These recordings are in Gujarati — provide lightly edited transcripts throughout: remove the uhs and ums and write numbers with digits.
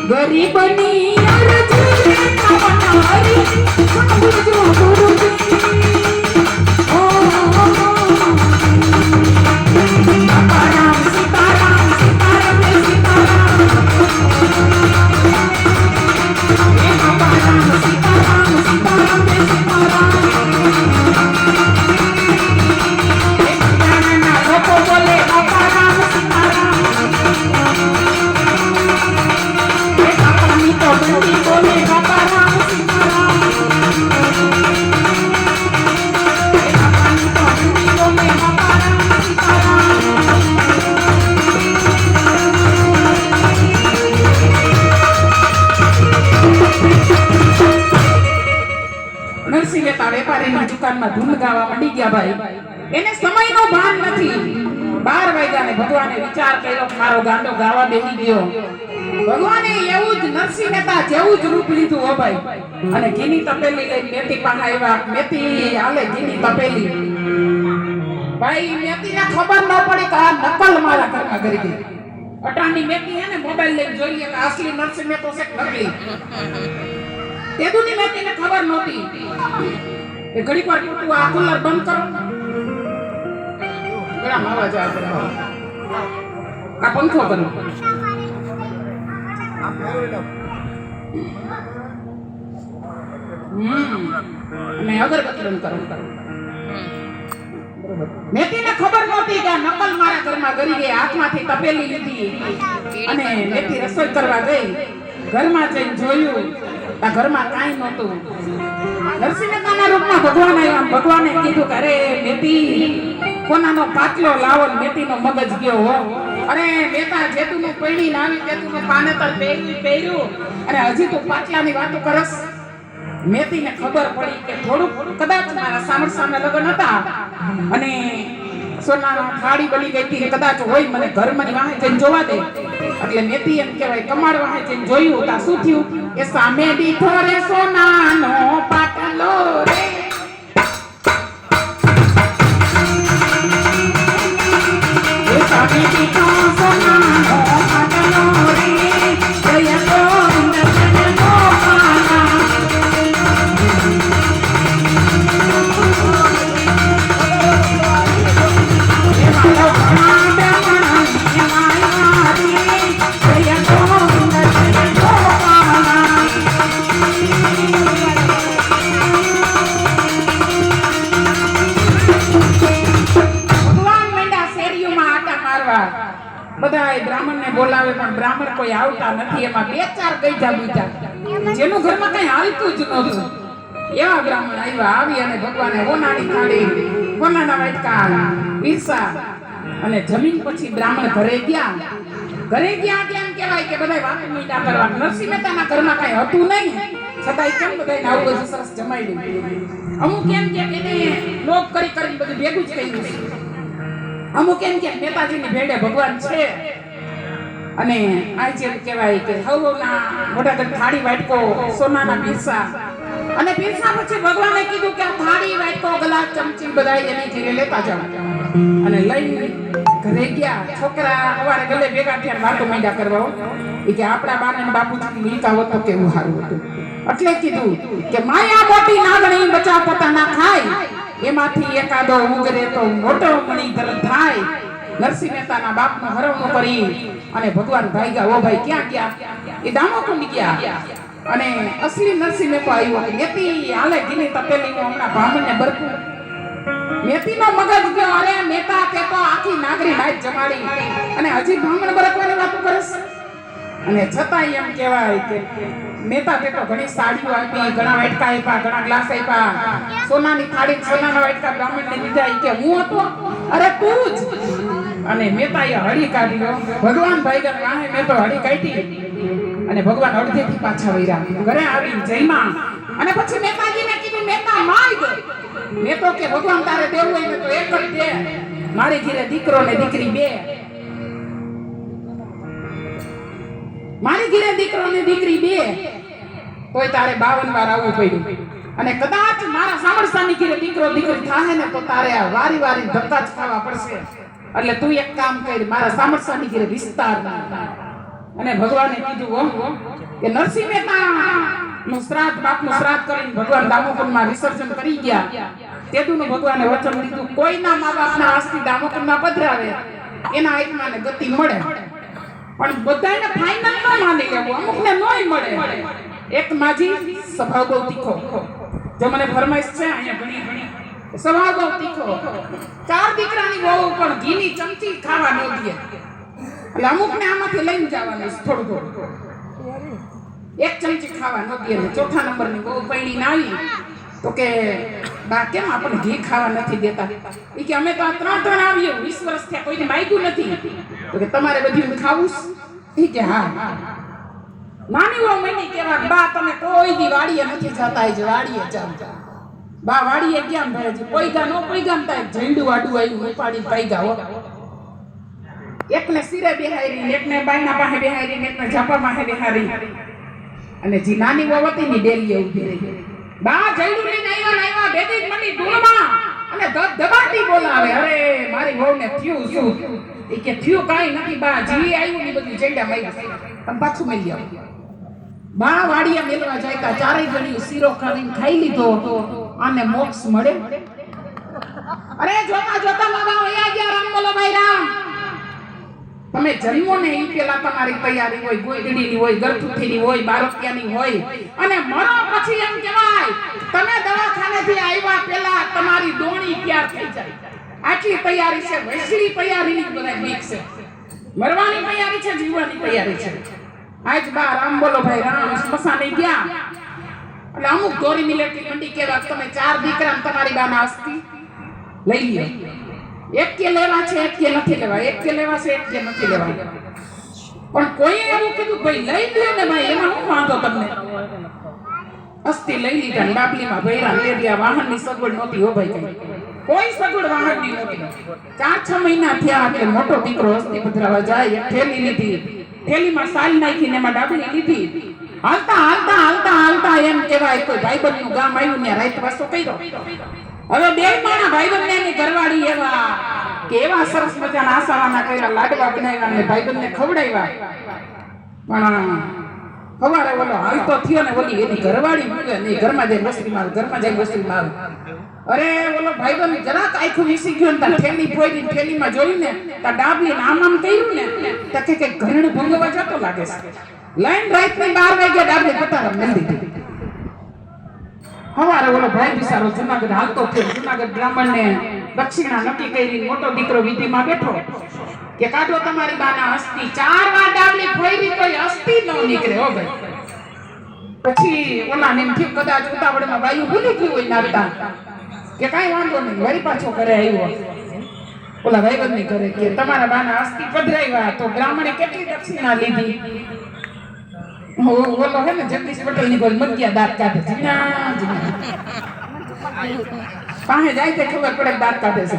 ગરીબની અરજી તમારી સમજો ગુરુજી સીતારામ સીતારામ સીતારામ સીતારામ સીતારામ સીતારામ સીતારામ લોકો બોલે સીતારામ સીતારામ બંદી બોલે સીતારામ સીતારામ બંદી બોલે સીતારામ નરસિંહ મહેતા વેપારીની દુકાનમાં ધૂન ગાવા મંડી ગયા ભાઈ. એને સમયનો ભાન નથી. 12 વાગ્યાને ભગવાને વિચાર કર્યો કે મારો ગાંડો ગાવા બેસી ગયો. ભગવાને એવું જ નરસિંહ મહેતા જેવું જ રૂપ લીધું હો ભાઈ. અને ઘીની તપેલી લઈને મેથી પાસે આવ્યા. મેથી હાલે ઘીની તપેલી. ભાઈ મેથીને ખબર ન પડી કે આ નકલ મારા ઘરમાં કરી ગઈ. અટાણી મેથી હે ને મોબાઈલ લઈને જોઈ લે કે અસલી નરસિંહ મહેતો છે નકલી. તેદુની મેથીને ખબર નહોતી. એ ઘડીક વાર તું આ કુલર બંધ કરો. ગળા માવા જા કરો. કા પંખો કરો. અને અગરબત્તી બંધ કરો. મેથીને ખબર નહોતી કે નકલ મારા ઘરમાં ગરી ગઈ. હાથમાંથી તપેલી લીધી અને મેથી રસોઈ કરવા ગઈ. ઘરમાં જઈને જોયું આ ઘરમાં કાંઈ નહોતું. નરસિંહ મહેતાના રૂપમાં ભગવાન આવ્યા. ભગવાને કીધું કે અરે મેથી કોનાનો પાટલો લાવો. મેથીનો મગજ ગયો હો. અરે મહેતા જેતુનું પૈણી લાવી જેતુનું પાનેતર પહેર્યું અને હજી તું પાટલાની વાતો કરસ. મેથીને ખબર પડી કે થોડુંક કદાચ મારા સામે લગ્ન હતા અને સોનાના થાળી બની ગઈ હતી કદાચ હોય મને ઘરમાં વાહે જઈને જોવા દે. એટલે મેથી એમ કહેવાય કમાડ વાહે જઈને જોયું તા શું થયું એ સામે દીઠો રે સોનાનો પાટલો રે. એ સામે દીઠો સોનાનો પાટલો રે. જય ગોવિંદ જય ગોપાલા. બધાય બ્રાહ્મણને બોલાવે પણ બ્રાહ્મણ કોઈ આવતા નથી. એમાં 2-4 ગઈજા બીજા જેનું ઘરમાં કઈ હાલતું જ નહોતું એવા બ્રાહ્મણ આવ્યા. આવી અને ભગવાને હોનાની થાળી હોનાના વાટકા પીરસા અને જમીન પછી બ્રાહ્મણ ઘરે ગયા. કેમ કહેવાય કે બધાય વાતો મીઠા કરવા. નરસિંહ મહેતાના ઘરમાં કઈ હતું નહીં છતાંય કેમ બધાને આવું બધું સરસ જમાડ્યું. અમુક કેમ કે એને લોક કરી કરીને બધું ભેગું જ કર્યું. અમુક એમ કે નેતાજીની ભેડે ભગવાન છે. અને આ જેમ કહેવાય કે હવના મોટા થાળી વાટકો સોનાના પીરસા અને પીરસા પછી ભગવાને કીધું કે આ થાળી વાટકો ગ્લાસ ચમચી બધા એને ઘરે લેતા જાવ. અને લઈને ઘરે ગયા. છોકરા સવારે ગલે ભેગા થયા વાતો માંડ્યા કરવા એ કે આપણા બાને બાપુજી મિલકા હોત તો કેવું સારું હતું. એટલે કીધું કે માયા મોટી નાગણી બચા પોતાના ખાય એમાંથી એકાદો ઉગરે તો મોટો મણીધર થાય. નરસિંહ મહેતાના બાપનો હરવણો કરી અને ભગવાન ભાગ્યા. ઓ ભાઈ ક્યાં ગયા? એ દામોકુંડ ગયા. અને અસલી નરસિંહ મહેતા આવ્યો. મેથી હાલે ઘીની તપેલી હમણાં બ્રાહ્મણને બરકું મેથીનો મગજ ગયો. અરે મહેતા તે તો આખી નાગરી નાઈટ જમાડી અને હજી બ્રાહ્મણ બરકવાની વાતો કરસ. અને છતાંય એમ કહેવાય કે મહેતા તે તો ઘણી સાડીઓ આપી, ઘણા વાટકા આપ્યા, ઘણા ગ્લાસ આપ્યા, સોનાની થાળી સોનાના વાટકા બ્રાહ્મણને દીધા. કે હું હતો? અરે તું જ. અને મહેતાએ હળી કાઢ્યો. ભગવાન ભાઈગર વાહે મેં તો હળી કાઢી અને ભગવાન અડધેથી પાછા વળ્યા. ઘરે આવી જયમાં અને પછી મહેતાજીને કીધું મહેતા માંગ. મેં તો કે ભગવાન તારે દેવું હોય ને તો એક જ દે. મારી ઘરે દીકરો ને દીકરી બે. મારી ઘરે દીકરો ને દીકરી બે તોય તારે 52 વાર આવવું પડ્યું. અને કદાચ મારા સામરસાની ઘરે દીકરો દીકરી થાય ને તો તારે આ વારી વારી ધક્કા જ ખાવા પડશે. એટલે તું એક કામ કર, મારા સામરસાની ઘરે વિસ્તાર ના. અને ભગવાને કીધું કે નરસિંહ મહેતા નું શ્રાદ્ધ, બાપનું શ્રાદ્ધ કરીને ભગવાન દામોકુંડમાં વિસર્જન કરી ગયા. તેદુનું ભગવાને વચન લીધું, કોઈના મા બાપના અસ્થિ દામોકુંડમાં પધરાવે એના આત્માને ગતિ મળે, પણ બધાને ફાઇનલ ન માની લેવું, અમુકને નોય મળે. એક માજી સ્વભાવ બહુ તીખો, જો મને ફરમાઈશ છે અહીંયા ઘણી સ્વભાવ બહુ તીખો, 4 દીકરાની વહુ પણ ઘીની ચમચી ખાવા ન દે. એટલે અમુકને આમાંથી લઈને જવાનું થોડું એક ચમચી ખાવા ન દે. ચોથા નંબરની બહુ પૈણી ના આવી તો કે બા કેમ આપણે ઘી ખાવા નથી દેતા? એ કે અમે તો આ 3 આવીએ 20 વર્ષ થયા કોઈને માંગ્યું નથી. તો કે તમારે બધું ખાવું? એ કે હા. નાની વહુ મની કેવા, બા તમે કોઈ દી વાડીએ નથી જતા? જ વાડીએ જાવ. બા વાડીએ કેમ ભરે છે? કોઈ ગા નો કોઈ ગામ થાય ઝંડુ આડું આવ્યું ઉપાડી પાઈ ગાઓ. એકને સિરે બેહારી, એકને બાયના પાસે બેહારી, એકને ઝાપા પાસે બેહારી. અને જે નાની વહુ હતી ની ડેલીએ ઊભી રહી. બા જઈડું લઈને આવ્યા બેદી મની ધૂળમાં અને દબાતી બોલાવે, અરે મારી વહુને થયું શું? એ કે થયું કાઈ નથી બા, જી આવ્યું ની બધું જઈડા માર્યા, પણ પાછું મેલી આવ. બા વાડીએ મેલવા જાયતા, 4 જણી શીરો કરીને ખાઈ લીધો, આને મોક્ષ મળે? અરે જોતા જોતા બાબા વયા ગયા. રામ બોલો ભાઈ રામ. તમે જન્મો ને ઈ પેલા તમારી તૈયારી હોય, ગોદડીની હોય, ગરથુથીની હોય, બારોટિયાની હોય, અને મરો પછી એમ કહેવાય તમે દવાખાનેથી આવ્યા પેલા તમારી ડોણી તૈયાર થઈ જાય. આટલી તૈયારી છે, વૈશ્વી તૈયારીની બધાય મિક્સ છે. મરવાની તૈયારી છે, જીવવાની તૈયારી છે. આજ બા રામ બોલો ભાઈ રામ સ્મશાને ગયા. એટલે અમુક દોરી મિલેટરી મંડી કેવા, તમે 4 દીકરા તમારી બાના અસ્થિ લઈ લ્યો. એક કે લેવા છે, એક કે નથી લેવા, એક કે લેવા છે, એક કે નથી લેવા. પણ કોઈ એવું કીધું ભાઈ લઈ લ્યો ને ભાઈ, એમાં શું વાંધો તમને? અસ્થિ લઈ લીધા, ડાબલીમાં ભૈરા લેડિયા, વાહનની સગવડ નહોતી હો ભાઈ, કઈ કોઈ સગવડ વાહનની નહોતી. 4-6 મહિના થયા એટલે મોટો દીકરો અસ્થિ પધરાવા જાય, એક થેલી લીધી, થેલીમાં સાલ નાખીને એમાં ડાબલી લીધી. હાલતા હાલતા હાલતા હાલતા એમ કહેવાય કોઈ ભાઈબંધનું ગામ આવ્યું ને રાત વાસો કર્યો. હવે 2 માણા ભાઈબંધને એની ઘરવાળી એવા કે એવા સરસ મજાના આસાવાના કર્યા, લાડવા બનાવ્યા ને ભાઈબંધને ખવડાવ્યા. પણ સવારે ઓલો હાલતો થયો ને ઓલી એની ઘરવાળી મૂકે ને ઘરમાં જઈને વસ્તીમાં આવે, ઘરમાં જઈને વસ્તીમાં આવે. અરે ઓલો ભાઈબંધ જરાક આખું વીસી ગયો ને તાર થેલી ફોડી, થેલીમાં જોયું ને તાર ડાબલી આમ આમ કર્યું ને તો કે ઘરણું ભંગવા જતો લાગે છે. લાઈન રાતની 12 વાગ્યા ડાબલી પતારા મેલી દીધી. હવારે ઓલો ભાઈ બિચારો જુનાગઢ હાલતો થયો. જુનાગઢ બ્રાહ્મણને દક્ષિણા નક્કી કરી, મોટો દીકરો વિધિમાં બેઠો કે કાઢો તમારી બાના અસ્થિ. 4 વાર ડાબલી ફોડી તો અસ્થિ ન નીકળે હો ભાઈ. પછી ઓલાને એમ થયું કદાચ ઉતાવળમાં બાયું ભૂલી ગયું હોય નારતા, કે કાઈ વાંધો નહીં, વળી પાછો ઘરે આવ્યો. ઓલા ભાઈબંધને ઘરે કે તમારા બાના અસ્થિ પધરાવ્યા. તો બ્રાહ્મણે કેટલી દક્ષિણા લીધી? ઓલો હે ને જગદીશ પટેલ ની બોલ મગ્યા દાંત કાઢે છે, પાસે જાય તે ખબર પડે દાંત કાઢે છે.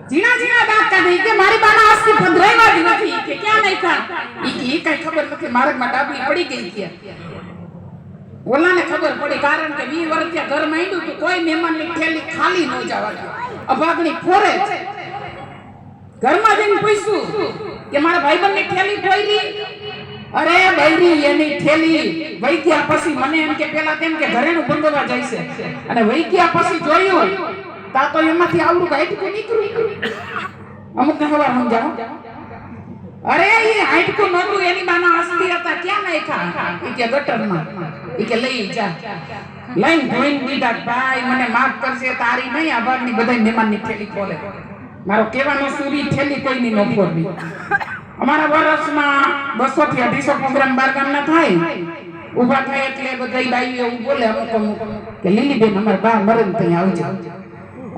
ઝીણા ઝીણા દાંત કાઢે કે મારી બાના અસ્થિ પધરાવ્યા જ નથી, કે ક્યાં નાખ્યા? ઈ કઈ ખબર નથી, માર્ગમાં ડાબલી પડી ગઈ કે. ઓલાને ખબર પડી, કારણ કે 20 વર્ષ ત્યાં ઘર માંડ્યું તો કોઈ મહેમાનની થેલી ખાલી ન જવા દે, અભાગણી ફોરે છે. ઘરમાં જઈને પૂછ્યું કે મારા ભાઈબંધની થેલી ફોડી. અરે બૈરી એની થેલી વઈ ગયા પછી મને એમ કે પેલા તેમ કે ઘરેનું બંધવા જાય છે, અને વઈ ગયા પછી જોયું તા તો એમાંથી આવડું હાઈટકું નીકળ્યું. અમુકને ખબર સમજાવો. અરે એ હાઈટકું નહોતું, એની બાના અસ્થિ હતા, ક્યાં નાખ્યા? ઈ કે ગટરમાં. ઈ કે લઈ જા. લઈને ધોઈને દીધા. ભાઈ મને માફ કરશે, તારી નહીં આ ભાગની બધાય મહેમાનની થેલી ખોલે. મારો કહેવાનો સુરી થેલી કોઈની ન ફોડવી. અમારા વર્ષમાં 200 થી 250 પ્રોગ્રામ 12 ગામના થાય. ઊભા થાય એટલે બધા બાઈઓ એવું બોલે અમુક અમુક કે લીલીબેન અમારા બા મરે ને ત્યાં આવજો.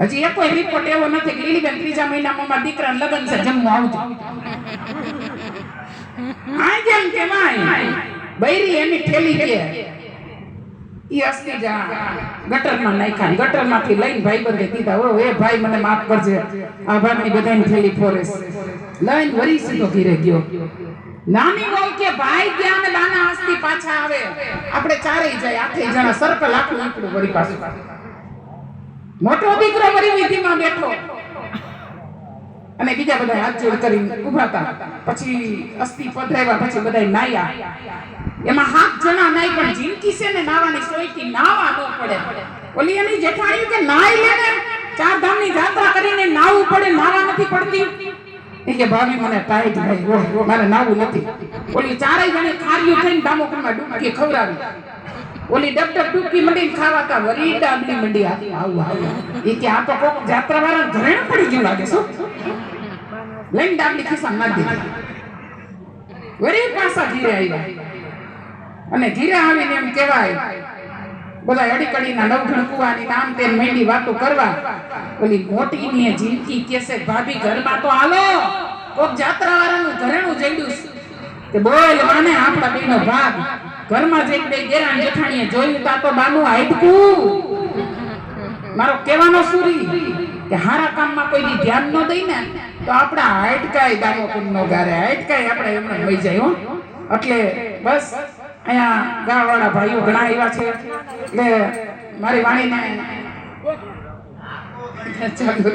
હજી એક કોઈ રિપોર્ટ એવો નથી કે લીલીબેન 3જા મહિનામાં અમારા દીકરાને લગ્ન છે, જમવા આવજો. આ જેમ કહેવાય બૈરી એની થેલી કે ઈ અસ્તી જા ગટરમાં નાખ્યા. ગટરમાંથી લઈને ભાઈબંધે કીધા, ઓ એ ભાઈ મને માફ કરજે, આભારની બધાની થેલી ફોરેસ લઈને વરી સીધો ઘીરે ગયો. નાની વહુ કે ભાઈ ગયા ને બાના અસ્તી પાછા આવે, આપણે ચારેય જાય, 8 જણા સર્કલ આખું નીકળ્યું વળી પાછું. મોટો દીકરો વળી વિધિમાં બેઠો અને બીજા બધા હાથ જોડ કરીને ઊભા હતા. પછી અસ્તી પધરાવ્યા, પછી બધા નાયા. એમાં 7 જણા નાઈ, પણ જિંદગી છે ને નાવાની સોયથી નાવા ન પડે. ઓલી એની જેઠાણી કે નાઈ લેને, 4 ધામની યાત્રા કરીને નાવું પડે, નાવા નથી પડતી. એ કે ભાભી મને ટાઈટ ભાઈ, મારે નાવું નથી. ઓલી ચારેય જણે ખાર્યું થઈને દામોકરમાં ડૂબકી ખવડાવી. ઓલી ડબ ડૂબકી મંડીને ખાવાતા વરી ડાબલી મંડી આવું આવું. એ કે આ તો કોક જાત્રા વાળા ઘરેણ પડી ગયું લાગે શું. લઈને ડાબલી ખિસ્સામાં નાખી દીધી. વરી પાછા ઘીરે આવ્યા અને ઘીરે આવીને એમ કહેવાય બધા અડીકડીના નવઘણ કુવાની નામ તે મેંડી વાતો કરવા. ઓલી મોટીની જીનકી કેસે ભાભી ઘરમાં તો હાલો, કોક જાત્રા વાળાનું ઘરેણું જઈડું કે બોલ માને આપણા બેનો ભાગ. ઘરમાં જઈને બે દેરાણી જેઠાણીએ જોયું તા તો બાનું હાઈટકું. મારો કહેવાનો સુરી કે હારા કામમાં કોઈ ધ્યાન ન દઈ ને તો આપણા હાઈટકાય દામોકુન નો ગારે, હાઈટકાય આપણે એમને વહી જાય. હો એટલે બસ અહીંયા ગાવાળા ભાઈઓ ઘણા આવ્યા છે, એટલે મારી વાણીને ચાલુ